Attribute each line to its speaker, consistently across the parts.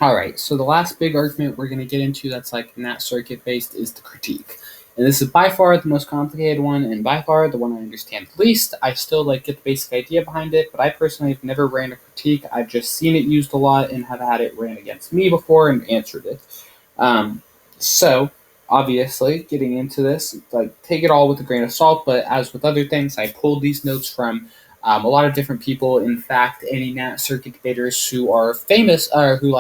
Speaker 1: All right, so the last big argument we're going to get into that's like nat-circuit based is the critique. And this is by far the most complicated one, and by far the one I understand the least. I still get the basic idea behind it, but I personally have never ran a critique. I've just seen it used a lot and have had it ran against me before and answered it. Um, so obviously, getting into this, take it all with a grain of salt. But as with other things, I pulled these notes from a lot of different people. In fact, any nat-circuit debaters who are famous, who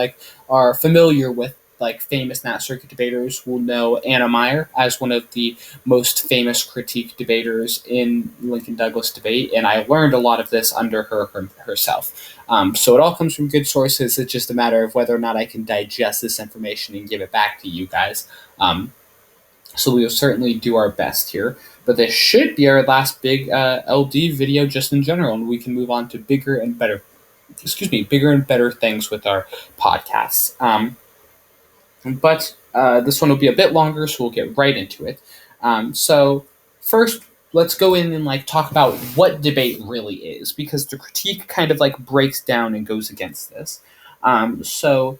Speaker 1: are familiar with famous nat-circuit debaters will know Anna Meyer as one of the most famous critique debaters in Lincoln Douglas debate, and I learned a lot of this under herself. So it all comes from good sources. It's just a matter of whether or not I can digest this information and give it back to you guys. So we will certainly do our best here. But this should be our last big LD video just in general, and we can move on to bigger and better things with our podcasts. But this one will be a bit longer, so we'll get right into it. So first, let's go in and talk about what debate really is, because the critique kind of breaks down and goes against this. So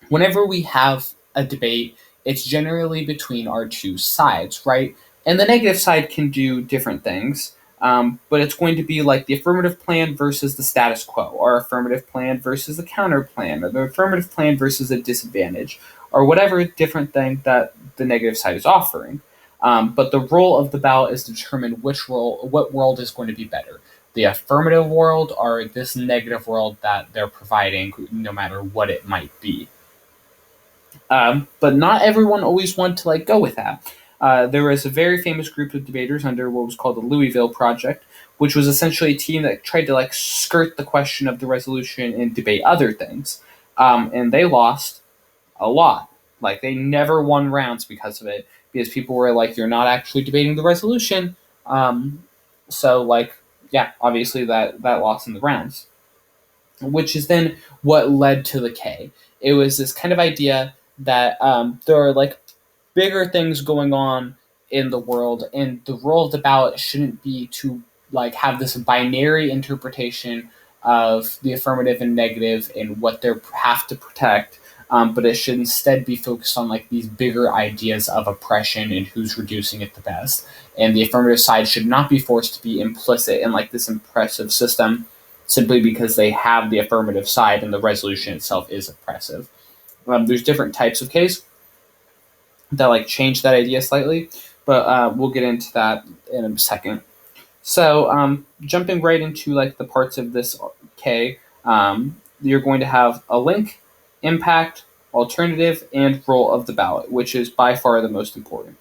Speaker 1: whenever we have a debate, it's generally between our two sides, right? And the negative side can do different things. But it's going to be like the affirmative plan versus the status quo, or affirmative plan versus the counter plan, or the affirmative plan versus a disadvantage, or whatever different thing that the negative side is offering. But the role of the ballot is to determine what world is going to be better. The affirmative world or this negative world that they're providing, no matter what it might be. But not everyone always wanted to go with that. There was a very famous group of debaters under what was called the Louisville Project, which was essentially a team that tried to skirt the question of the resolution and debate other things. And they lost a lot. They never won rounds because of it, because people were like, "You're not actually debating the resolution." Obviously that lost in the rounds, which is then what led to the K. It was this kind of idea that there are bigger things going on in the world, and the role of the ballot shouldn't be to have this binary interpretation of the affirmative and negative and what they have to protect, but it should instead be focused on these bigger ideas of oppression and who's reducing it the best. And the affirmative side should not be forced to be implicit in this impressive system simply because they have the affirmative side and the resolution itself is oppressive. There's different types of case that change that idea slightly, but we'll get into that in a second. So jumping right into the parts of this K, you're going to have a link, impact, alternative, and role of the ballot, which is by far the most important.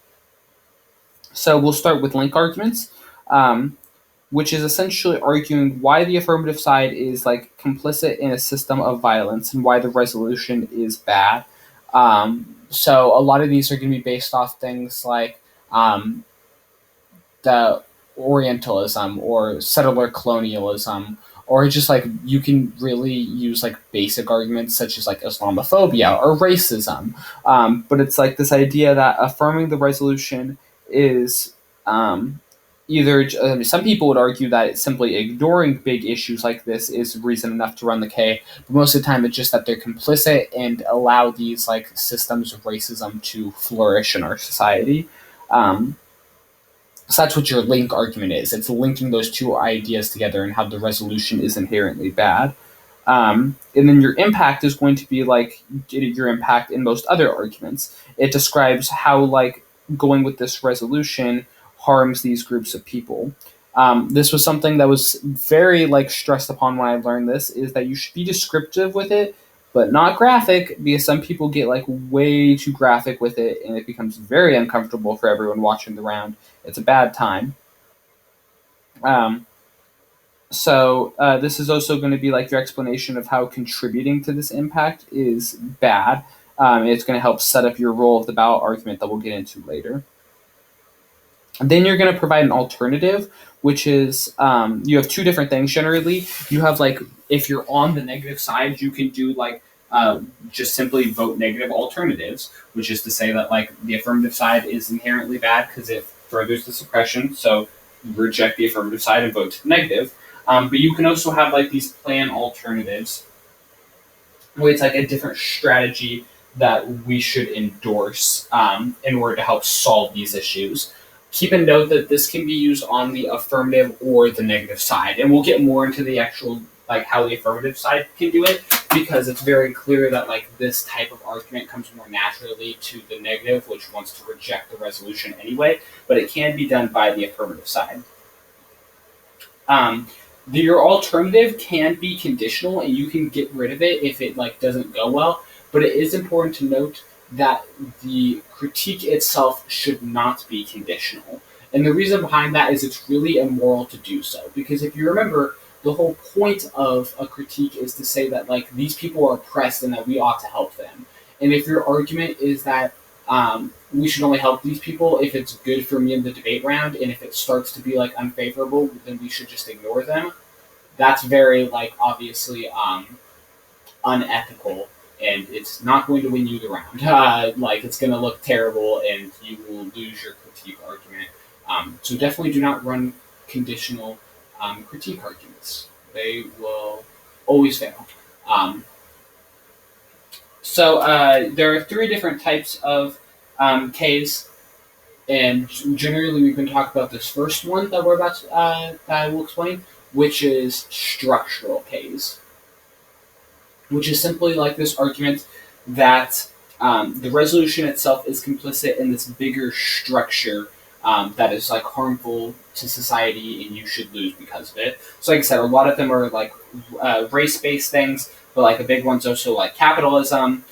Speaker 1: So we'll start with link arguments, which is essentially arguing why the affirmative side is complicit in a system of violence and why the resolution is bad. So a lot of these are going to be based off things like the Orientalism or settler colonialism, or just you can really use basic arguments such as Islamophobia or racism. But it's this idea that affirming the resolution is some people would argue that it's simply ignoring big issues like this is reason enough to run the K, but most of the time it's just that they're complicit and allow these systems of racism to flourish in our society. So that's what your link argument is. It's linking those two ideas together and how the resolution is inherently bad. And then your impact is going to be your impact in most other arguments. It describes how going with this resolution harms these groups of people. This was something that was very stressed upon when I learned this, is that you should be descriptive with it, but not graphic, because some people get way too graphic with it, and it becomes very uncomfortable for everyone watching the round. It's a bad time. So this is also going to be your explanation of how contributing to this impact is bad. It's going to help set up your role of the ballot argument that we'll get into later. And then you're going to provide an alternative, which is you have two different things generally. You have if you're on the negative side, you can do just simply vote negative alternatives, which is to say that the affirmative side is inherently bad because it furthers the suppression. So you reject the affirmative side and vote to the negative. But you can also have these plan alternatives, where it's like a different strategy that we should endorse in order to help solve these issues. Keep in note that this can be used on the affirmative or the negative side, and we'll get more into the actual like how the affirmative side can do it, because it's very clear that like this type of argument comes more naturally to the negative, which wants to reject the resolution anyway, but it can be done by the affirmative side. Your alternative can be conditional, and you can get rid of it if it like doesn't go well. But it is important to note that the critique itself should not be conditional. And the reason behind that is it's really immoral to do so. Because if you remember, the whole point of a critique is to say that like these people are oppressed and that we ought to help them. And if your argument is that we should only help these people if it's good for me in the debate round, and if it starts to be like unfavorable, then we should just ignore them. That's very like obviously unethical, and it's not going to win you the round. Like it's going to look terrible, and you will lose your critique argument. So definitely do not run conditional critique arguments. They will always fail. So there are three different types of Ks, and generally we've been talking about this first one that we're about to, that I will explain, which is structural Ks, which is simply like this argument that the resolution itself is complicit in this bigger structure that is like harmful to society, and you should lose because of it. So like I said, a lot of them are like race-based things, but like a big one's also like capitalism.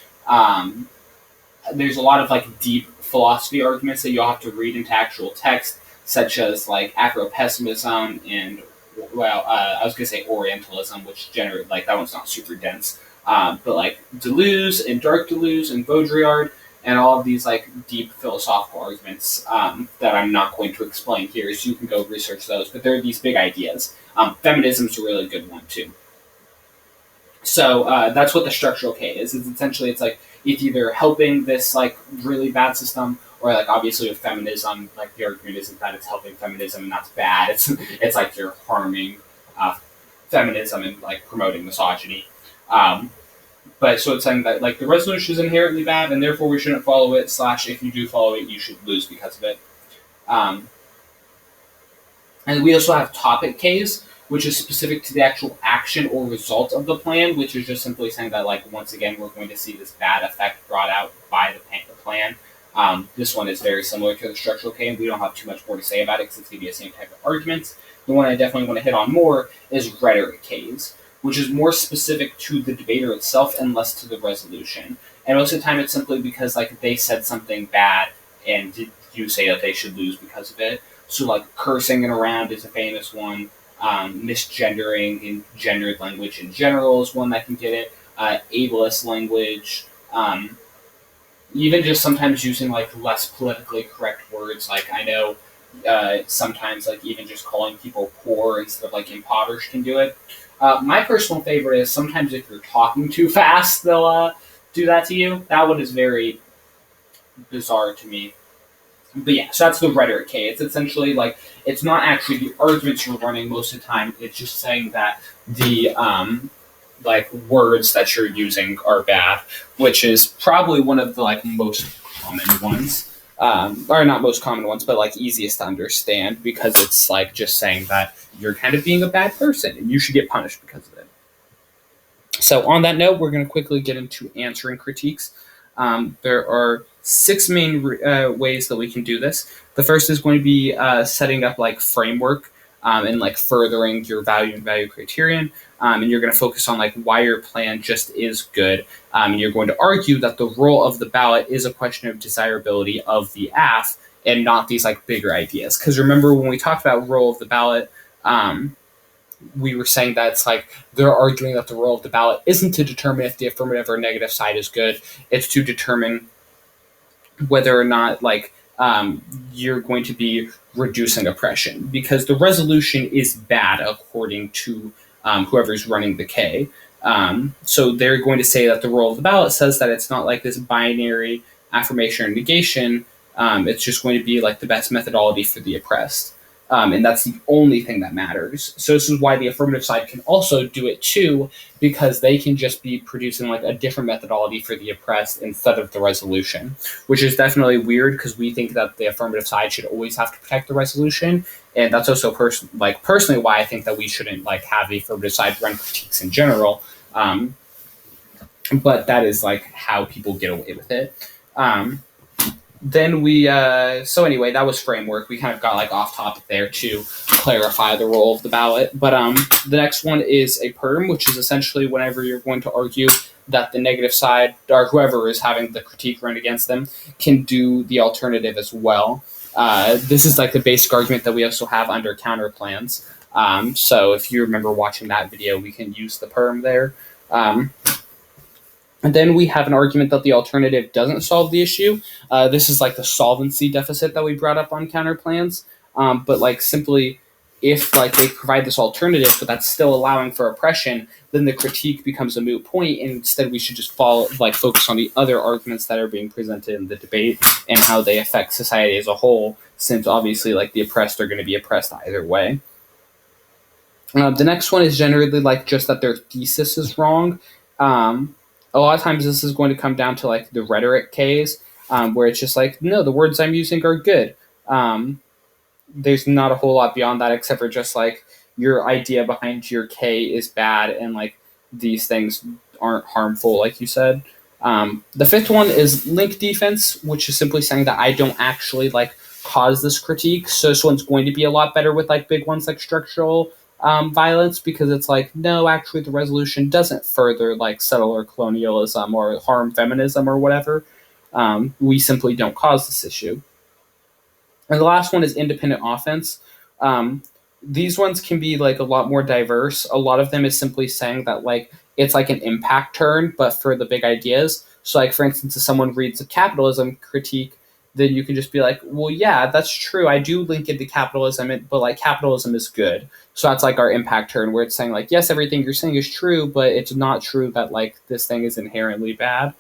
Speaker 1: There's a lot of like deep philosophy arguments that you'll have to read into actual text, such as like Afro-pessimism and I was gonna say Orientalism, which generally like that one's not super dense, but like Deleuze and Dark Deleuze and Baudrillard and all of these like deep philosophical arguments that I'm not going to explain here, so you can go research those. But there are these big ideas. Feminism's a really good one too. So that's what the structural K is. It's essentially it's like it's either helping this like really bad system, or like obviously with feminism, like the argument isn't that it's helping feminism and that's bad. It's like you're harming feminism and like promoting misogyny. But so it's saying that like the resolution is inherently bad, and therefore we shouldn't follow it. / if you do follow it, you should lose because of it. And we also have topic Ks, which is specific to the actual action or result of the plan, which is just simply saying that, like, once again, we're going to see this bad effect brought out by the plan. This one is very similar to the structural K, and we don't have too much more to say about it because it's going to be the same type of arguments. The one I definitely want to hit on more is rhetoric Ks, which is more specific to the debater itself and less to the resolution. And most of the time it's simply because, like, they said something bad and you say that they should lose because of it. So, like, cursing it around is a famous one. Misgendering and gendered language in general is one that can get it. Ableist language. Even just sometimes using, like, less politically correct words. Like, I know sometimes, like, even just calling people poor instead of, like, impoverished can do it. My personal favorite is sometimes if you're talking too fast, they'll do that to you. That one is very bizarre to me. But yeah, so that's the rhetoric K. It's essentially like, it's not actually the arguments you're running most of the time. It's just saying that the like words that you're using are bad, which is probably one of the like most common ones. Or not most common ones, but like easiest to understand, because it's like just saying that you're kind of being a bad person and you should get punished because of it. So on that note, we're going to quickly get into answering critiques. There are 6 main ways that we can do this. The first is going to be setting up like framework and like furthering your value and value criterion. And you're going to focus on like why your plan just is good. And you're going to argue that the role of the ballot is a question of desirability of the AF and not these like bigger ideas. Because remember when we talked about role of the ballot, we were saying that it's like they're arguing that the role of the ballot isn't to determine if the affirmative or negative side is good. It's to determine whether or not like you're going to be reducing oppression, because the resolution is bad according to whoever's running the K. So they're going to say that the role of the ballot says that it's not like this binary affirmation or negation. It's just going to be like the best methodology for the oppressed. And that's the only thing that matters. So this is why the affirmative side can also do it too, because they can just be producing like a different methodology for the oppressed instead of the resolution, which is definitely weird because we think that the affirmative side should always have to protect the resolution. And that's also personally why I think that we shouldn't like have the affirmative side run critiques in general. But that is like how people get away with it. Then we so anyway, that was framework. We kind of got like off topic there to clarify the role of the ballot. But the next one is a perm, which is essentially whenever you're going to argue that the negative side or whoever is having the critique run against them can do the alternative as well. This is like the basic argument that we also have under counter plans. So if you remember watching that video, we can use the perm there. And then we have an argument that the alternative doesn't solve the issue. This is like the solvency deficit that we brought up on counter plans. But like simply, if like they provide this alternative, but that's still allowing for oppression, then the critique becomes a moot point, and instead we should just focus on the other arguments that are being presented in the debate and how they affect society as a whole, since obviously like the oppressed are going to be oppressed either way. The next one is generally like just that their thesis is wrong. A lot of times this is going to come down to like the rhetoric case, where it's just like, no, the words I'm using are good. There's not a whole lot beyond that except for just like your idea behind your K is bad and like these things aren't harmful, like you said. The fifth one is link defense, which is simply saying that I don't actually like cause this critique. So this one's going to be a lot better with like big ones like structural violence, because it's like, no, actually the resolution doesn't further like settler colonialism or harm feminism or whatever. We simply don't cause this issue. And the last one is independent offense. These ones can be like a lot more diverse. A lot of them is simply saying that like it's like an impact turn, but for the big ideas. So like, for instance, if someone reads a capitalism critique, then you can just be like, well, yeah, that's true. I do link it to capitalism, but like capitalism is good. So that's like our impact turn, where it's saying like, yes, everything you're saying is true, but it's not true that like this thing is inherently bad.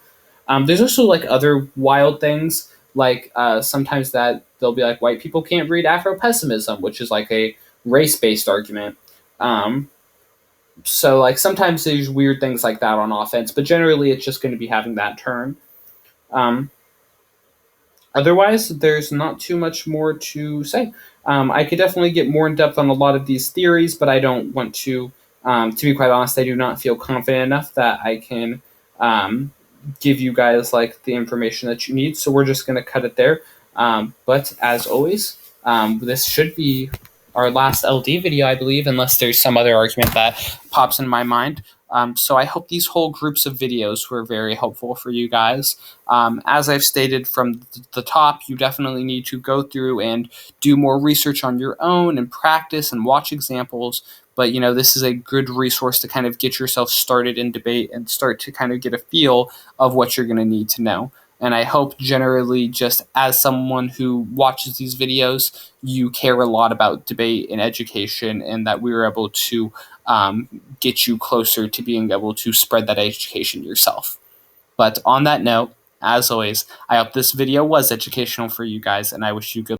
Speaker 1: There's also like other wild things, like sometimes that they'll be like, white people can't read Afro-pessimism, which is like a race-based argument. So like sometimes there's weird things like that on offense, but generally it's just going to be having that turn. Otherwise, there's not too much more to say. I could definitely get more in depth on a lot of these theories, but I don't want to. To be quite honest, I do not feel confident enough that I can give you guys like the information that you need. So we're just going to cut it there. But as always, this should be our last LD video, I believe, unless there's some other argument that pops in my mind. So I hope these whole groups of videos were very helpful for you guys. As I've stated from the top, you definitely need to go through and do more research on your own and practice and watch examples. But, you know, this is a good resource to kind of get yourself started in debate and start to kind of get a feel of what you're going to need to know. And I hope generally, just as someone who watches these videos, you care a lot about debate and education, and that we were able to get you closer to being able to spread that education yourself. But on that note, as always, I hope this video was educational for you guys, and I wish you good